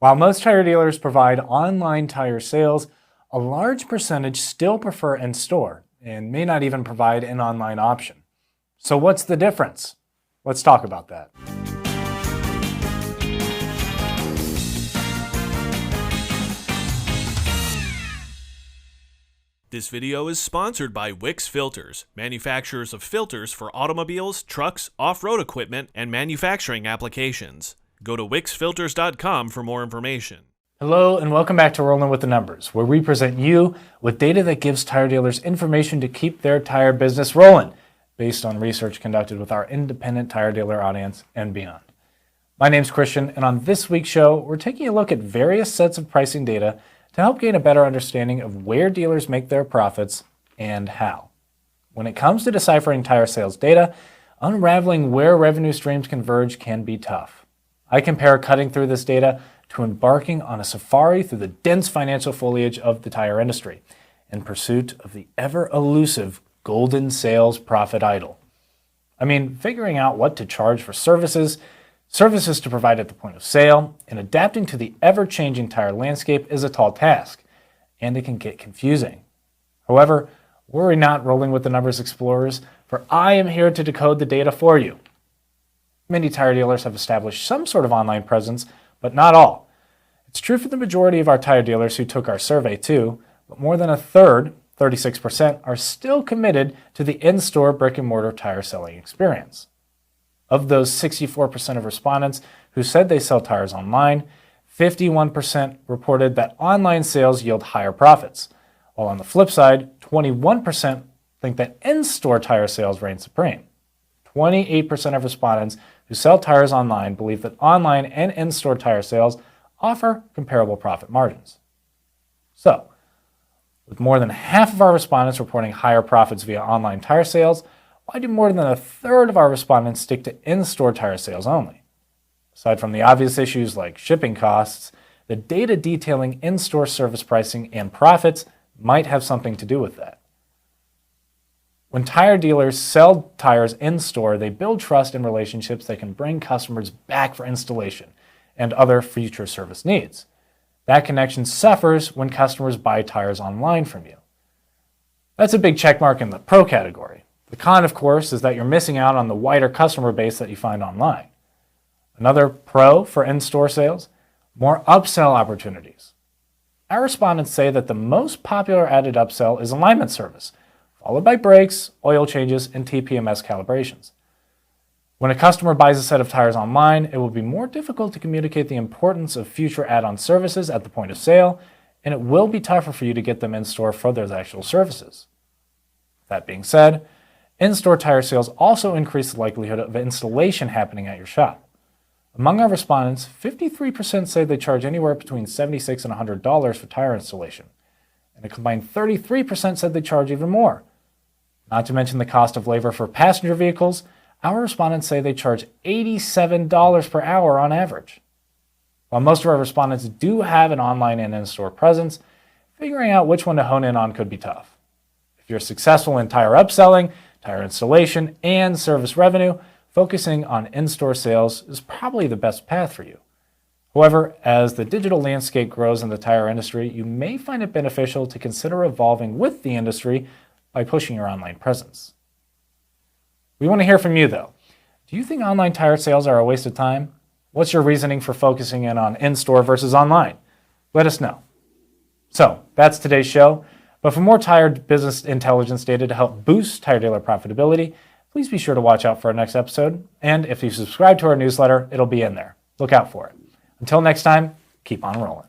While most tire dealers provide online tire sales, a large percentage still prefer in-store and may not even provide an online option. So what's the difference? Let's talk about that. This video is sponsored by Wix Filters, manufacturers of filters for automobiles, trucks, off-road equipment, and manufacturing applications. Go to wixfilters.com for more information. Hello and welcome back to Rollin with the Numbers, where we present you with data that gives tire dealers information to keep their tire business rolling, based on research conducted with our independent tire dealer audience and beyond. My name's Christian, and on this week's show, we're taking a look at various sets of pricing data to help gain a better understanding of where dealers make their profits and how. When it comes to deciphering tire sales data, unraveling where revenue streams converge can be tough. I compare cutting through this data to embarking on a safari through the dense financial foliage of the tire industry in pursuit of the ever-elusive golden sales profit idol. I mean, figuring out what to charge for services to provide at the point of sale, and adapting to the ever-changing tire landscape is a tall task, and it can get confusing. However, worry not, Rolling with the Numbers explorers, for I am here to decode the data for you. Many tire dealers have established some sort of online presence, but not all. It's true for the majority of our tire dealers who took our survey too, but more than a third, 36%, are still committed to the in-store brick-and-mortar tire selling experience. Of those 64% of respondents who said they sell tires online, 51% reported that online sales yield higher profits, while on the flip side, 21% think that in-store tire sales reign supreme. 28% of respondents who sell tires online believe that online and in-store tire sales offer comparable profit margins. So, with more than half of our respondents reporting higher profits via online tire sales, why do more than a third of our respondents stick to in-store tire sales only? Aside from the obvious issues like shipping costs, the data detailing in-store service pricing and profits might have something to do with that. When tire dealers sell tires in-store, they build trust and relationships that can bring customers back for installation and other future service needs. That connection suffers when customers buy tires online from you. That's a big checkmark in the pro category. The con, of course, is that you're missing out on the wider customer base that you find online. Another pro for in-store sales, more upsell opportunities. Our respondents say that the most popular added upsell is alignment service, followed by brakes, oil changes, and TPMS calibrations. When a customer buys a set of tires online, it will be more difficult to communicate the importance of future add-on services at the point of sale, and it will be tougher for you to get them in-store for those actual services. That being said, in-store tire sales also increase the likelihood of installation happening at your shop. Among our respondents, 53% say they charge anywhere between $76 and $100 for tire installation, and a combined 33% said they charge even more. Not to mention the cost of labor for passenger vehicles, our respondents say they charge $87 per hour on average. While most of our respondents do have an online and in-store presence, figuring out which one to hone in on could be tough. If you're successful in tire upselling, tire installation, and service revenue, focusing on in-store sales is probably the best path for you. However, as the digital landscape grows in the tire industry, you may find it beneficial to consider evolving with the industry by pushing your online presence. We want to hear from you, though. Do you think online tire sales are a waste of time? What's your reasoning for focusing in on in-store versus online? Let us know. So, that's today's show. But for more tire business intelligence data to help boost tire dealer profitability, please be sure to watch out for our next episode. And if you subscribe to our newsletter, it'll be in there. Look out for it. Until next time, keep on rolling.